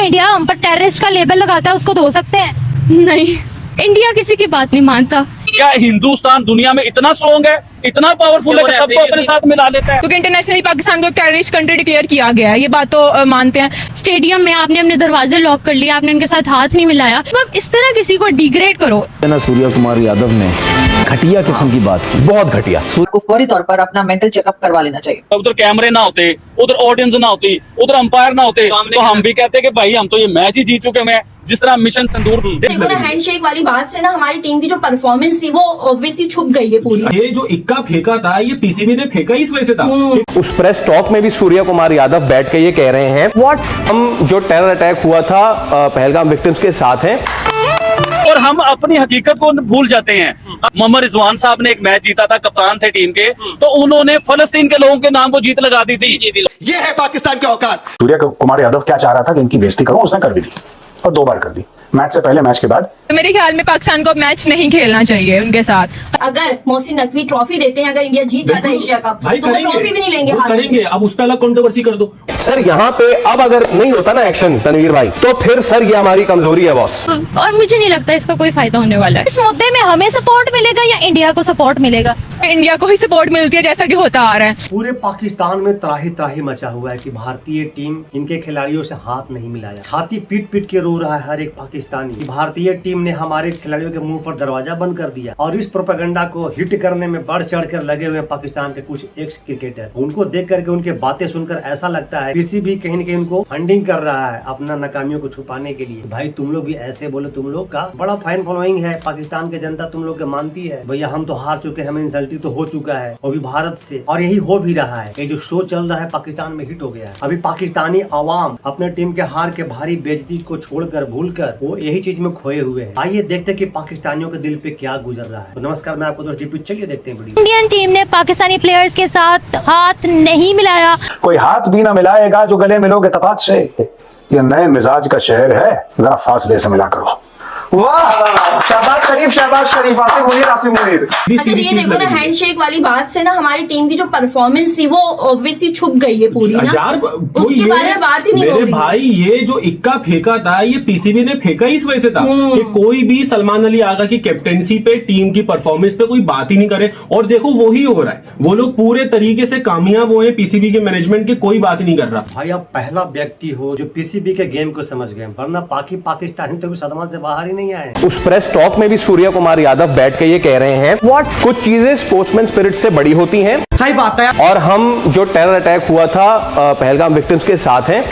India हम पर terrorist का लेबल लगाता है, उसको धो सकते हैं? नहीं, इंडिया किसी की बात नहीं मानता। क्या हिंदुस्तान दुनिया में इतना स्ट्रॉन्ग है, इतना पावरफुल है कि सबको अपने साथ मिला लेता है? क्योंकि इंटरनेशनली पाकिस्तान को टेररिस्ट कंट्री डिक्लेयर किया गया है, ये बात तो मानते हैं। स्टेडियम में आपने अपने दरवाजे लॉक कर लिए, आपने उनके साथ हाथ नहीं मिलाया, तो अब इस तरह किसी को डिग्रेड करो। सूर्या कुमार यादव ने घटिया किस्म की बात की, बहुत घटिया। को फौरी तौर पर अपना मेंटल चेकअप करवा लेना चाहिए। उधर कैमरे ना होते, उधर ऑडियंस ना होती, उधर अंपायर ना होते, तो हम भी कहते कि भाई हम तो ये मैच ही जीत चुके हैं। जिस तरह मिशन संदूर देखो ना, हैंडशेक वाली बात से ना हमारी टीम की जो परफॉर्मेंस थी वो ऑब्वियसली छुप गई है पूरी। ये जो इक्का फेंका था, ये पीसीबी ने फेंका ही इस वजह से था। उस प्रेस टॉक में भी सूर्या कुमार यादव बैठ के ये कह रहे हैं व्हाट हम जो टेरर अटैक हुआ था पहलगाम विक्टिम्स के साथ हैं, और हम अपनी हकीकत को भूल जाते हैं। मोहम्मद रिजवान साहब ने एक मैच जीता था, कप्तान थे टीम के, तो उन्होंने फलस्तीन के लोगों के नाम को जीत लगा दी थी। ये है पाकिस्तान के औकात। सूर्या कुमार यादव क्या चाह रहा था कि इनकी बेइज्जती करूं, उसने कर भी दी और 2 बार कर दी, मैच से पहले, मैच के बाद। तो मेरे ख्याल में पाकिस्तान को मैच नहीं खेलना चाहिए उनके साथ। अगर मोहसिन नकवी ट्रॉफी देते हैं, अगर इंडिया जीत जाता है एशिया कप, तो वो ट्रॉफी भी नहीं लेंगे हाथ में। करेंगे, अब उस पर अलग कंट्रोवर्सी कर दो। सर यहाँ पे अब अगर नहीं होता ना एक्शन तनवीर भाई, तो फिर सर ये हमारी कमजोरी है बॉस, और मुझे नहीं लगता इसका कोई फायदा होने वाला है। इस मुद्दे में हमें सपोर्ट मिलेगा या इंडिया को सपोर्ट मिलेगा? इंडिया को ही सपोर्ट मिलती है जैसा कि होता आ रहा है। पूरे पाकिस्तान में त्राही त्राही मचा हुआ है कि भारतीय टीम इनके खिलाड़ियों से हाथ नहीं मिलाया। छाती पीट पीट के रो रहा है हर एक पाकिस्तानी। भारतीय टीम ने हमारे खिलाड़ियों के मुंह पर दरवाजा बंद कर दिया, और इस प्रोपेगेंडा को हिट करने में बढ़ चढ़ कर लगे हुए पाकिस्तान के कुछ एक्स क्रिकेटर। उनको देख करके, उनके बातें सुनकर ऐसा लगता है पीसीबी कहीं न कहीं उनको फंडिंग कर रहा है अपना नाकामियों को छुपाने के लिए। भाई तुम लोग भी ऐसे बोले, तुम लोग का बड़ा फैन फॉलोइंग है, पाकिस्तान की जनता तुम लोग के मानती है। भैया हम तो हार चुके, हमें इंसल्टिंग तो हो चुका है, और भी भारत से, और यही हो भी रहा है। ये जो शो चल रहा है पाकिस्तान में हिट हो गया है। अभी पाकिस्तानी अवाम अपने टीम के हार के भारी बेइज्जती को छोड़कर, भूलकर वो यही चीज में खोए हुए हैं। आइए देखते हैं कि पाकिस्तानियों के दिल पे क्या गुजर रहा है। तो नमस्कार, मैं आपको दोस्त जीपी, चलिए देखते हैं वीडियो। इंडियन टीम ने पाकिस्तानी प्लेयर्स के साथ हाथ नहीं मिलाया। कोई हाथ भी ना मिलाएगा जो गले मिलोगे इत्तेफाक से। ये नए मिजाज का शहर है, जरा फासले से मिला करो। वाह, शहबाज शरीफ, आसिम मुनीर। अच्छा, ये देखो ना, हैंडशेक वाली बात से ना हमारी टीम की जो परफॉर्मेंस थी वो ऑब्वियसली छुप गई है पूरी ना। यार उसके बारे में बात ही नहीं हो रही। मेरे भाई, ये जो इक्का फेंका था, ये पीसीबी ने फेंका ही इस वजह से था कि कोई भी सलमान अली आगा की कैप्टेंसी पे, टीम की परफॉर्मेंस पे कोई बात ही नहीं करे। और देखो वही हो रहा है, वो लोग पूरे तरीके से कामयाब हुए, पीसीबी के मैनेजमेंट की कोई बात नहीं कर रहा। भाई आप पहला व्यक्ति हो जो पीसीबी के गेम को समझ गए, वरना पाकिस्तानी तो भी सदमा से बाहर ही नहीं आए। उस प्रेस टॉक में भी सूर्या कुमार यादव बैठ के ये कह रहे हैं व्हाट कुछ चीजें स्पोर्ट्समैन स्पिरिट से बड़ी होती हैं। सही बात है। और हम जो टेरर अटैक हुआ था पहलगाम विक्टिम्स के साथ हैं,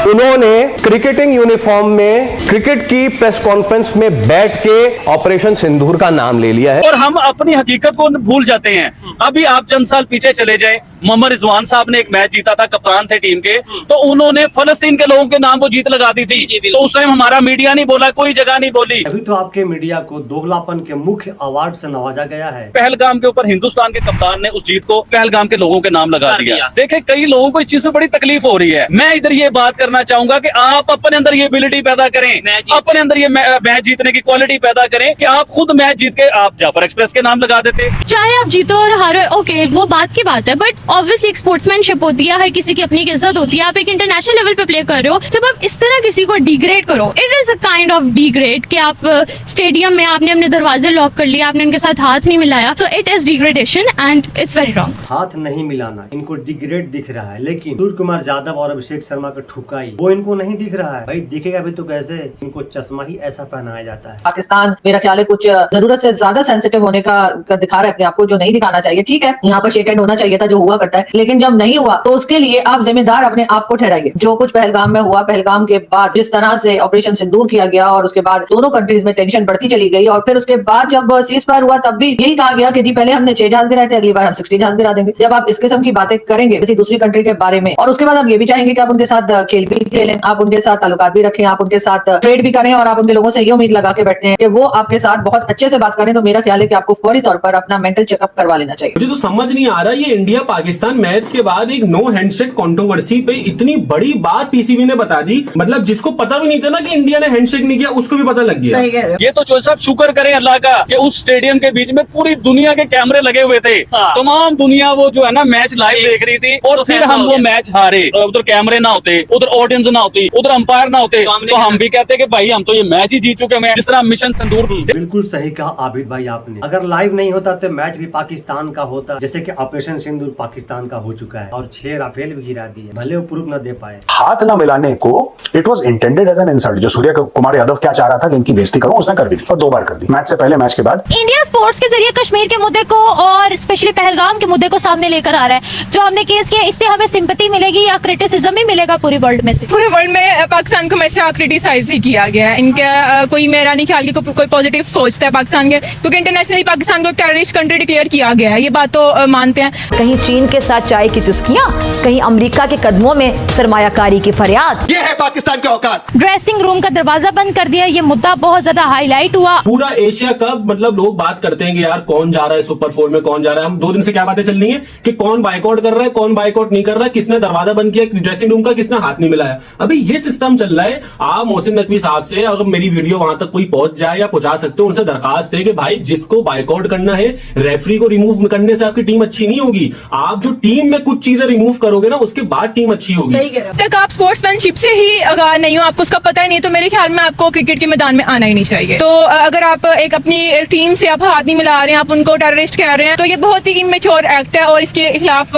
उन्होंने क्रिकेटिंग यूनिफॉर्म में क्रिकेट की प्रेस कॉन्फ्रेंस में बैठ के ऑपरेशन सिंदूर का नाम ले लिया है, और हम अपनी हकीकत को भूल जाते हैं। अभी आप चंद साल पीछे चले जाए, मोहम्मद रिजवान साहब ने एक मैच जीता था, कप्तान थे टीम के, तो उन्होंने फलस्तीन के लोगों के नाम को जीत लगा दी थी। तो उस टाइम हमारा मीडिया नहीं बोला, कोई जगह नहीं बोली। अभी तो आपके मीडिया को दोगलापन के मुख्य अवार्ड से नवाजा गया है। पहलगाम के ऊपर हिंदुस्तान के कप्तान ने उस जीत को पहलगाम के लोगों के नाम लगा दिया। देखे, कई लोगों को इस चीज में बड़ी तकलीफ हो रही है। मैं इधर ये बात करना चाहूंगा कि आप अपने अंदर ये एबिलिटी पैदा करें, अपने अंदर ये मैच जीतने की क्वालिटी पैदा करें कि आप खुद मैच जीत के आप जाफर एक्सप्रेस के नाम लगा देते। चाहे आप जीतो और हारो, ओके, वो बात की बात है, बट ऑब्वियसली एक स्पोर्ट्समैनशिप होती है, हर किसी की अपनी इज्जत होती है। आप एक इंटरनेशनल लेवल पे प्ले कर रहे हो, जब आप इस तरह किसी को डिग्रेड करो, it is a kind of degrade कि आप स्टेडियम में आपने अपने दरवाजे लॉक कर लिए, आपने उनके साथ हाथ नहीं मिलाया, तो it is degradation and it's very wrong. हाथ नहीं मिलाना इनको डिग्रेड दिख रहा है, लेकिन सूर्य कुमार यादव और अभिषेक शर्मा का ठुकाई वो इनको नहीं दिख रहा है। भाई दिखेगा भी तो कैसे, इनको चश्मा ही ऐसा पहनाया जाता है। पाकिस्तान मेरा ख्याल है कुछ जरूरत से ज्यादा सेंसिटिव होने का दिखा रहा है अपने आप को, जो नहीं दिखाना चाहिए। ठीक है, यहाँ पर शेक हैंड होना चाहिए था, जो हुआ करता है, लेकिन जब नहीं हुआ तो उसके लिए आप जिम्मेदार अपने आप को ठहराइए। जो कुछ पहलगाम में हुआ, पहलगाम के बाद जिस तरह से ऑपरेशन सिंदूर किया गया, और उसके बाद दोनों कंट्रीज में टेंशन बढ़ती चली गई, और फिर उसके बाद जब सीज फायर हुआ तब भी यही कहा गया कि जी पहले हमने 6 जहाज गिराए थे, अगली बार हम 60 जहाज गिरा देंगे। जब आप इस किस्म की बातें करेंगे किसी दूसरी कंट्री के बारे में, और उसके बाद आप ये भी चाहेंगे कि आप उनके साथ खेल भी खेलें, आप उनके साथ ताल्लुकात भी रखें, आप उनके साथ ट्रेड भी करें, और आप उनके लोगों से ये उम्मीद लगा के बैठते हैं कि वो आपके साथ बहुत अच्छे से बात करें, तो मेरा ख्याल है कि आपको फौरी तौर पर अपना मेंटल चेकअप करवा लेना चाहिए। मुझे तो समझ नहीं आ रहा, ये इंडिया पाकिस्तान पाकिस्तान मैच के बाद एक नो हैंडशेक कंट्रोवर्सी पे इतनी बड़ी बात पीसीबी ने बता दी, मतलब जिसको पता भी नहीं था ना कि इंडिया ने हैंडशेक नहीं किया, उसको भी पता लग गया। ये तो चौधरी साहब शुक्र करें अल्लाह का कि उस स्टेडियम के बीच में पूरी दुनिया के कैमरे लगे हुए थे, तमाम दुनिया वो जो है ना मैच लाइव देख रही थी, और फिर हम वो मैच हारे। उधर कैमरे ना होते, उधर ऑडियंस ना होती, उधर अंपायर ना होते, तो हम भी कहते कि भाई हम तो ये मैच ही जीत चुके हैं, जिस तरह मिशन सिंदूर। बिल्कुल सही कहा आबिद भाई आपने। अगर लाइव नहीं होता तो मैच भी पाकिस्तान का होता, जैसे कि ऑपरेशन सिंदूर पाकिस्तान का हो चुका है और 6 राफेल भी गिरा दिए, भले वो प्रूफ न दे पाए। हाथ न मिलाने को it was intended as an insult. जो सूर्य कुमार यादव क्या चाह रहा था कि इनकी बेइज्जती करूं, उसने कर भी दी और 2 बार कर दी, मैच से पहले, मैच के बाद। इंडिया स्पोर्ट्स के जरिए कश्मीर के मुद्दे को और स्पेशली पहलगाम के मुद्दे को सामने लेकर आ रहा है। जो हमने केस किया, इससे हमें सिंपैथी मिलेगी या क्रिटिसिज्म भी मिलेगा पूरे वर्ल्ड में से? पूरे वर्ल्ड में पाकिस्तान को हमेशा क्रिटिसाइज ही किया गया है। इनका कोई मेरा नहीं ख्याल कि कोई पॉजिटिव सोचता है पाकिस्तान के, क्योंकि इंटरनेशनली पाकिस्तान को टेररिस्ट कंट्री डिक्लेयर किया गया है, ये बात तो मानते हैं। कहीं चीन के साथ चाय की चुस्कियां, कहीं अमेरिका के कदमों में सरमायाकारी की फरियाद। ये है पाकिस्तान की औकात। ड्रेसिंग रूम का दरवाजा बंद कर दिया, ये मुद्दा बहुत ज्यादा हाईलाइट हुआ। पूरा एशिया कप, मतलब लोग बात करते हैं कि यार कौन जा रहा है सुपर 4 में, कौन जा रहा है। हम 2 दिन से क्या बातें चल रही है कि कौन बाइकआउट कर रहा है, कौन बाइकआउट नहीं कर रहा है, किसने दरवाजा बंद किया ड्रेसिंग रूम का, किसने हाथ नहीं मिलाया। अभी ये सिस्टम चल रहा है। आप मोहसिन नकवी साहब से अगर मेरी वीडियो वहां तक कोई पहुंच जाए या पहुंचा सकते हो, उनसे दरखास्त है कि भाई जिसको बाइकआउट करना है, रेफरी को रिमूव करने से आपकी टीम अच्छी नहीं होगी। आप जो टीम में कुछ चीजें रिमूव करोगे ना, उसके बाद टीम अच्छी होगी। तक आप स्पोर्ट्समैनशिप से ही अगर नहीं हो, आपको उसका पता ही नहीं, तो मेरे ख्याल में आपको क्रिकेट के मैदान में आना ही नहीं चाहिए। तो अगर आप एक अपनी टीम से आप हाथ नहीं मिला रहे हैं, आप उनको टेररिस्ट कह रहे हैं, तो ये बहुत ही इमेच्योर एक्ट है और इसके खिलाफ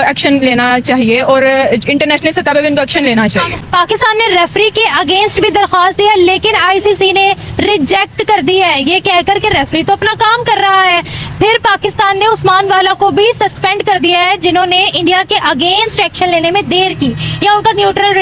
एक्शन लेना चाहिए और इंटरनेशनल सतह पे भी इनको एक्शन लेना चाहिए। पाकिस्तान ने रेफरी के अगेंस्ट भी दरखास्त दिया, लेकिन आईसीसी ने रिजेक्ट कर दी है, ये कहकर के रेफरी तो अपना काम कर रहा है। फिर पाकिस्तान ने उस्मान वाला को भी सस्पेंड कर दिया है, जिन्होंने इंडिया के अगेंस्ट एक्शन लेने में देर की, या उनका न्यूट्रल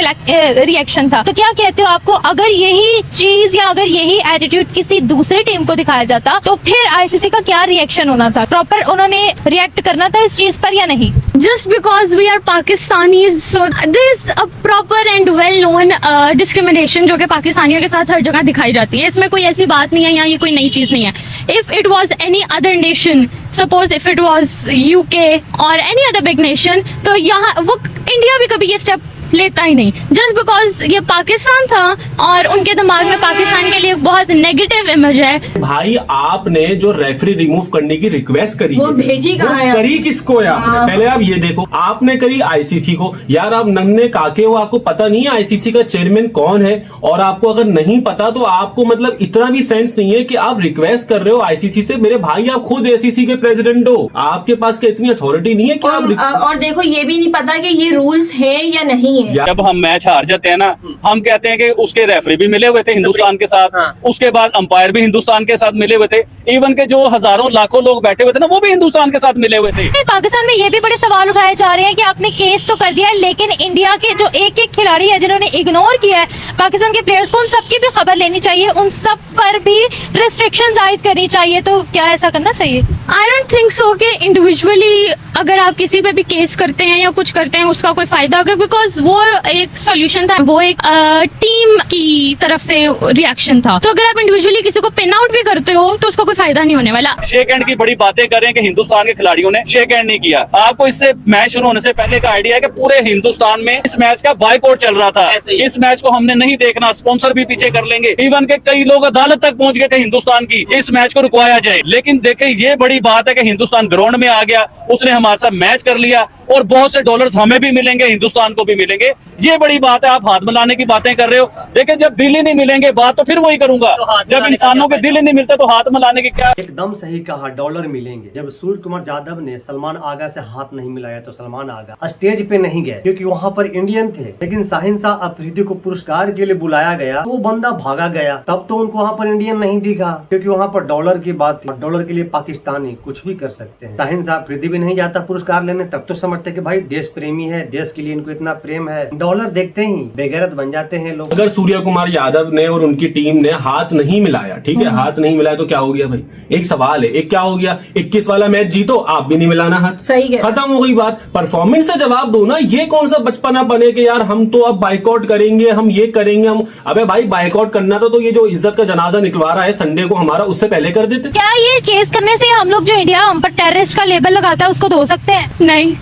रिएक्शन था। तो क्या कहते हो आपको, अगर यही चीज या अगर यही एटीट्यूड किसी दूसरी टीम को दिखाया जाता तो फिर आईसीसी का क्या रिएक्शन होना था? प्रॉपर उन्होंने रिएक्ट करना था इस चीज पर या नहीं? Just because we are Pakistanis, so there is a proper and well known discrimination जो कि पाकिस्तानियों के साथ हर जगह दिखाई जाती है। इसमें कोई ऐसी बात नहीं है, यहाँ ये कोई नई चीज नहीं है। If it was any other nation, suppose if it was UK or any other big nation, तो यहाँ वो इंडिया भी कभी ये स्टेप लेता ही नहीं। जस्ट बिकॉज ये पाकिस्तान था और उनके दिमाग में पाकिस्तान के लिए बहुत नेगेटिव इमेज है। भाई आपने जो रेफरी रिमूव करने की रिक्वेस्ट करी, वो भेजी कहाँ है? करी किसको है आपने? पहले आप ये देखो, आपने करी आईसीसी को। यार आप नन्हे काके हो, आपको पता नहीं है आईसीसी का चेयरमैन कौन है, और आपको अगर नहीं पता तो आपको मतलब इतना भी सेंस नहीं है कि आप रिक्वेस्ट कर रहे हो आईसीसी से। मेरे भाई आप खुद आईसीसी के प्रेसिडेंट हो, आपके पास क्या इतनी अथॉरिटी नहीं है कि आप और देखो ये भी नहीं पता कि ये रूल्स है या नहीं है। जब हम मैच हार जाते हैं ना, हम कहते हैं कि उसके रेफरी भी मिले हुए थे हिंदुस्तान के साथ, उसके बाद अंपायर भी हिंदुस्तान के साथ मिले हुए थे, इवन के जो हजारों लाखों लोग बैठे हुए थे ना, वो भी हिंदुस्तान के साथ मिले हुए थे। पाकिस्तान में ये भी बड़े सवाल उठाए जा रहे हैं कि आपने केस तो कर दिया है, लेकिन इंडिया के जो एक एक खिलाड़ी है जिन्होंने इग्नोर किया है पाकिस्तान के प्लेयर्स को, उन सबकी भी खबर लेनी चाहिए, उन सब पर भी रिस्ट्रिक्शंस आयद करनी चाहिए। तो क्या ऐसा करना चाहिए? आई डोंट थिंक सो कि इंडिविजुअली अगर आप किसी पे भी केस करते हैं या कुछ करते हैं उसका कोई फायदा होगा, बिकॉज वो एक सॉल्यूशन था, वो एक टीम की तरफ से रिएक्शन था। तो अगर आप इंडिविजुअली किसी को पिन आउट भी करते हो तो उसका कोई फायदा नहीं होने वाला। शेक हैंड की बड़ी बातें करें कि हिंदुस्तान के खिलाड़ियों ने शेक हैंड नहीं किया। आपको इससे मैच शुरू होने से पहले का आइडिया है कि पूरे हिंदुस्तान में इस मैच का बायकॉट चल रहा था। इस मैच को हमने नहीं देखना, स्पॉन्सर भी पीछे कर लेंगे, इवन के कई लोग अदालत तक पहुंच गए थे हिंदुस्तान की, इस मैच को रुकवाया जाए। लेकिन देखिए ये बड़ी बात है कि हिंदुस्तान ग्राउंड में आ गया, उसने हमारे साथ मैच कर लिया और बहुत से डॉलर्स हमें भी मिलेंगे, हिंदुस्तान को भी मिलेंगे। ये बड़ी बात है। आप हाथ मिलाने की बातें कर रहे हो, देखिए जब दिल ही नहीं मिलेंगे बात तो फिर वही करूंगा। जब इंसानों के दिल ही नहीं मिलते तो हाथ मिलाने की क्या? एकदम सही कहा, डॉलर मिलेंगे। जब सूर्य कुमार यादव ने सलमान आगा से हाथ नहीं मिलाया तो सलमान आगा स्टेज पे नहीं गए क्योंकि वहाँ पर इंडियन थे, लेकिन शाहीन शाह अफरीदी को पुरस्कार के लिए बुलाया गया तो वो बंदा भागा गया। तब तो उनको वहाँ पर इंडियन नहीं दिखा क्योंकि वहाँ पर डॉलर की बात थी। डॉलर के लिए पाकिस्तानी कुछ भी कर सकते हैं। शाहीन शाह अफरीदी भी नहीं जाता पुरस्कार लेने, तब तो समझते कि भाई देश प्रेमी है, देश के लिए इनको इतना प्रेम है। डॉलर देखते ही बेगैरत बन जाते हैं लोग। अगर सूर्य कुमार यादव ने और उनकी टीम ने हाथ नहीं मिलाया, ठीक है, हाथ नहीं मिलाया तो क्या हो गया भाई? एक सवाल है, एक क्या हो गया? 21 वाला मैच जीतो, आप भी नहीं मिलाना हाथ, सही है, खत्म हो गई बात। परफॉर्मेंस से जवाब दो ना। ये कौन सा बचपना बने कि यार हम तो अब बाइकआउट करेंगे, हम ये करेंगे, हम अबे भाई बाइकआउट करना था तो ये जो इज्जत का जनाजा निकलवा रहा है संडे को हमारा, उससे पहले कर देते। क्या ये केस करने से हम लोग जो इंडिया हम पर टेररिस्ट का लेबल लगाता है उसको धो सकते हैं? नहीं,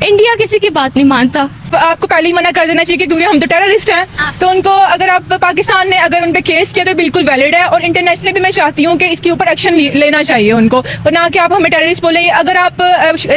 इंडिया किसी की बात नहीं मानता। आपको पहले ही मना कर देना चाहिए क्योंकि हम तो टेररिस्ट हैं। तो उनको अगर आप पाकिस्तान ने अगर उन पे केस किया तो बिल्कुल वैलिड है, और इंटरनेशनली भी मैं चाहती हूँ कि इसके ऊपर एक्शन लेना चाहिए उनको, और ना कि आप हमें टेररिस्ट बोलेंगे। अगर आप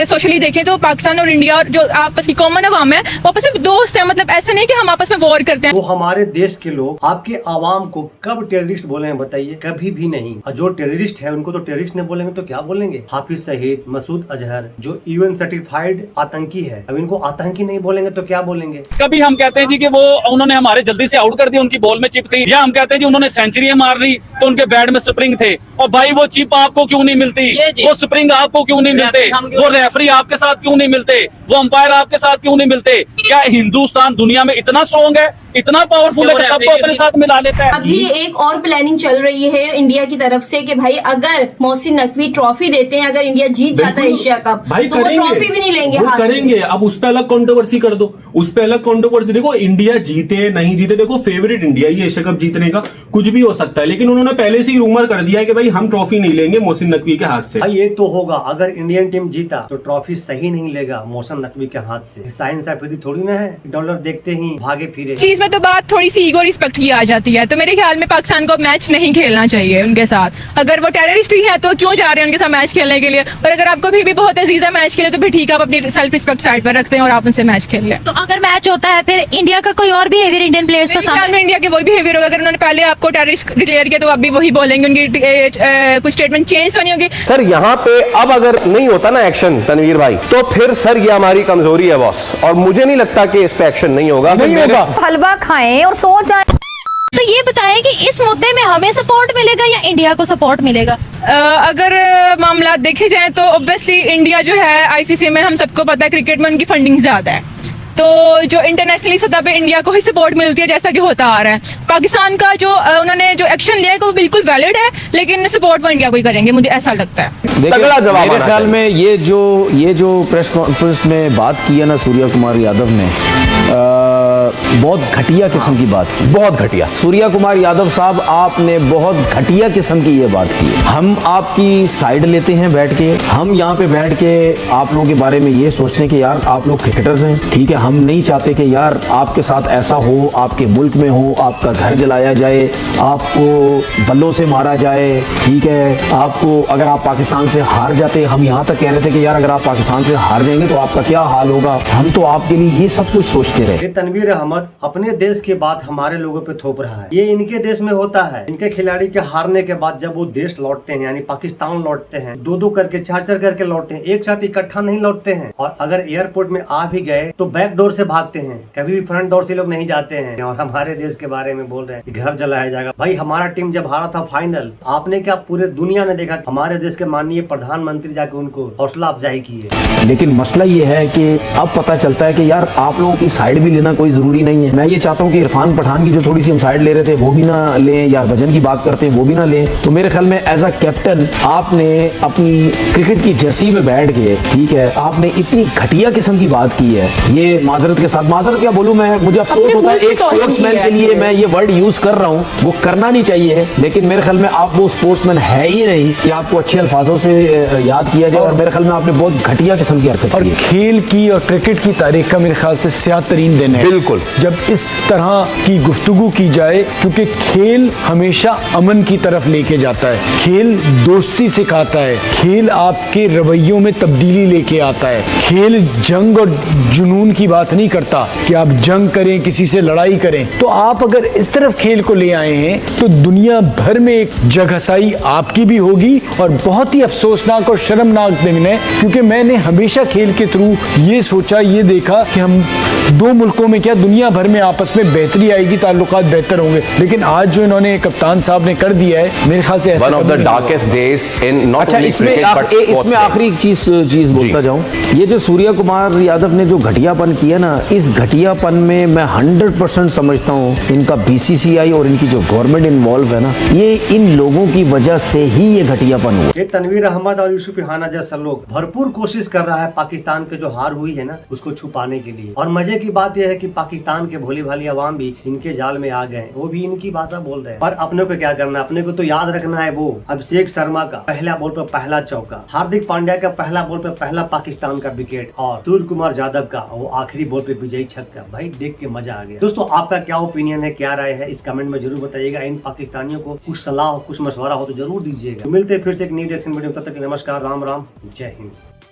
सोशली देखें तो पाकिस्तान और इंडिया और जो आपस की कॉमन अवाम है वो आपस में दोस्त हैं। मतलब ऐसा नहीं कि हम आपस में वॉर करते हैं। वो हमारे देश के लोग आपके आवाम को कब टेररिस्ट बोले हैं बताइए? कभी भी नहीं। और जो टेररिस्ट है उनको तो टेररिस्ट नहीं बोलेंगे तो क्या बोलेंगे? हाफिज सईद, मसूद अजहर जो UN सर्टिफाइड आतंकी है, अब इनको आतंकी नहीं बोलेंगे तो क्या बोलेंगे? कभी हम कहते हैं जी कि वो उन्होंने हमारे जल्दी से आउट कर दिया, उनकी बॉल में चिप थी, या हम कहते हैं जी उन्होंने सेंचुरी मार ली तो उनके बैट में स्प्रिंग थे। और भाई वो चिप आपको क्यों नहीं मिलती, वो स्प्रिंग आपको क्यों नहीं मिलते, वो रेफरी आपके साथ क्यों नहीं मिलते, वो अंपायर आपके साथ क्यों नहीं मिलते? क्या हिंदुस्तान दुनिया में इतना स्ट्रॉन्ग है, इतना पावरफुल है कि सबको अपने साथ मिला लेता है? अभी एक और प्लानिंग चल रही है इंडिया की तरफ से कि भाई अगर मोहसिन नकवी ट्रॉफी देते हैं, अगर इंडिया जीत जाता है एशिया कप, भाई तो वो ट्रॉफी भी नहीं लेंगे वो हाथ से। करेंगे। अब उस पे अलग कंट्रोवर्सी कर दो, उस पे अलग कंट्रोवर्सी। देखो इंडिया जीते नहीं जीते, देखो फेवरेट इंडिया ही एशिया कप जीतने का, कुछ भी हो सकता है, लेकिन उन्होंने पहले से ही रूमर कर दिया है कि भाई हम ट्रॉफी नहीं लेंगे मोहसिन नकवी के हाथ से। भाई ये तो होगा, अगर इंडियन टीम जीता तो ट्रॉफी सही नहीं लेगा मोहसिन नकवी के हाथ से। साइंस आफरीदी थोड़ी ना है, डॉलर देखते ही भागे फिरे। चीज में तो बात थोड़ी सी ईगो रिस्पेक्ट की आ जाती है। तो मेरे ख्याल में पाकिस्तान को मैच नहीं खेलना चाहिए उनके साथ। अगर वो टेररिस्ट ही है तो क्यों जा रहे हैं उनके साथ मैच खेलने के लिए? और अगर आपको भी बहुत अजीज है मैच खेले तो फिर ठीक है, आप अपनी सेल्फ रिस्पेक्ट साइड पर रखते हैं और आप उनसे मैच खेल लें। तो अगर मैच होता है फिर इंडिया का कोई और बिहेवियर इंडियन प्लेयर्स का मेरे ख्याल सामने? में इंडिया के वही बिहेवियर होगा। अगर उन्होंने पहले आपको टेररिस्ट डिक्लेयर किया तो आप भी वही बोलेंगे, उनकी कुछ स्टेटमेंट चेंज तो नहीं होगी। सर यहाँ पे अब अगर नहीं होता ना एक्शन तनवीर भाई, तो फिर सर ये हमारी कमजोरी है बॉस, और मुझे नहीं लगता कि इस पे एक्शन नहीं होगा। हलवा खाएं और सो जाएं। तो ये बताएं कि इस मुद्दे में हमें सपोर्ट मिलेगा या इंडिया को सपोर्ट मिलेगा? अगर मामला देखे जाएं तो ऑब्वियसली इंडिया जो है ICC में, हम सबको पता है क्रिकेट में उनकी फंडिंग ज्यादा है, तो जो इंटरनेशनली सतह पे इंडिया को ही सपोर्ट मिलती है जैसा कि होता आ रहा है। पाकिस्तान का जो उन्होंने जो एक्शन लिया है वो बिल्कुल वैलिड है, लेकिन सपोर्ट वो इंडिया को ही करेंगे, मुझे ऐसा लगता है। तगड़ा जवाब मेरे ख्याल में ये जो प्रेस कॉन्फ्रेंस में बात की है ना सूर्या कुमार यादव ने, बहुत घटिया किस्म की बात की, बहुत घटिया। सूर्या कुमार यादव साहब, आपने बहुत घटिया किस्म की ये बात की। हम आपकी साइड लेते हैं बैठ के, हम यहाँ पे बैठ के आप लोगों के बारे में ये सोचते हैं कि यार आप लोग क्रिकेटर्स हैं, ठीक है, हम नहीं चाहते कि यार आपके साथ ऐसा हो, आपके मुल्क में हो, आपका घर जलाया जाए, आपको बल्लों से मारा जाए, ठीक है, आपको अगर आप पाकिस्तान से हार जाते, हम यहाँ तक कह रहे थे कि यार अगर आप पाकिस्तान से हार जाएंगे तो आपका क्या हाल होगा, हम तो आपके लिए ये सब कुछ सोचते रहे। ये तनवीर अहमद अपने देश की बात हमारे लोगों पे थोप रहा है। ये इनके देश में होता है। इनके खिलाड़ी के हारने के बाद जब वो देश लौटते हैं, यानी पाकिस्तान लौटते हैं, 2-2 करके 4-4 करके लौटते हैं, एक साथ इकट्ठा नहीं लौटते हैं। और अगर एयरपोर्ट में आ भी गए तो बैक डोर से भागते हैं, कभी भी फ्रंट डोर से लोग नहीं जाते हैं। और हमारे देश के बारे में बोल रहे हैं कि घर जलाया जाएगा। भाई हमारा टीम जब हारा था फाइनल, आपने क्या पूरे दुनिया ने देखा, हमारे देश के माननीय प्रधानमंत्री जाके उनको हौसला अफजाई की है। लेकिन मसला ये है कि अब पता चलता है कि यार आप लोगों की साइड भी लेना कोई जरूरी नहीं है। मैं ये चाहता हूँ कि इरफान पठान की जो थोड़ी सी हम साइड ले रहे थे वो भी ना लें, या भजन की बात करते हैं वो भी ना लें। तो मेरे ख्याल में एज अ कैप्टन आपने अपनी क्रिकेट की जर्सी में बैठ के, ठीक है, आपने इतनी घटिया किस्म की बात की है। ये माजरत के साथ, माजरत क्या बोलूं मैं, मुझे अफसोस होता है एक स्पोर्ट्समैन के लिए मैं ये वर्ड यूज कर रहा हूँ, वो करना नहीं चाहिए, लेकिन मेरे ख्याल में आप वो स्पोर्ट्समैन है ही नहीं कि आपको अच्छे अल्फाजों से याद किया जाए। और मेरे ख्याल में आपने बहुत घटिया किस्म की हरकत की है। खेल की और क्रिकेट की तारीख का मेरे ख्याल से स्याह तरीन दिन है बिल्कुल, जब इस तरह की गुफ्तगू की जाए, क्योंकि खेल हमेशा अमन की तरफ लेके जाता है, खेल दोस्ती सिखाता है, खेल आपके रवैयों में तब्दीली लेके आता है, खेल जंग और जुनून की बात नहीं करता कि आप जंग करें, किसी से लड़ाई करें। तो आप अगर इस तरफ खेल को ले आए हैं तो दुनिया भर में एक जगहसाई आपकी भी होगी, और बहुत ही अफसोसनाक और शर्मनाक दिन है, क्योंकि मैंने हमेशा खेल के थ्रू ये सोचा, ये देखा कि हम दो मुल्कों में क्या दुनिया भर में आपस में बेहतरी आएगी, ताल्लुकात बेहतर होंगे। लेकिन आज जो इन्होंने कप्तान साहब ने कर दिया है, मेरे ख्याल से one of the darkest days in not अच्छा, इसमें आखिरी चीज बोलता जाऊं, ये जो सूर्या कुमार यादव ने जो घटियापन किया ना, इस घटियापन में मैं 100% समझता हूं इनका BCCI और इनकी जो गवर्नमेंट इन्वॉल्व है ना, ये इन लोगों की वजह से ही ये घटियापन हुआ। ये तनवीर अहमद और यूसुफ राना जैसा लोग भरपूर कोशिश कर रहा है पाकिस्तान के जो हार हुई है ना उसको छुपाने के लिए। और मजे की बात यह है कि पाकिस्तान पाकिस्तान के भोली भाली अवाम भी इनके जाल में आ गए, वो भी इनकी भाषा बोल रहे हैं। पर अपने को क्या करना है, अपने को तो याद रखना है वो अभिषेक शर्मा का पहला बॉल पर पहला चौका, हार्दिक पांड्या का पहला बॉल पर पहला पाकिस्तान का विकेट और सूर्य कुमार यादव का वो आखिरी बॉल पे विजयी छक्का। भाई देख के मजा आ गया। दोस्तों आपका क्या ओपिनियन है, क्या राय है, इस कमेंट में जरूर बताइएगा। इन पाकिस्तानियों को कुछ सलाह कुछ मशवरा हो तो जरूर दीजिएगा। तो मिलते हैं फिर से एक न्यू रिएक्शन वीडियो, तब तक नमस्कार, राम राम, जय हिंद।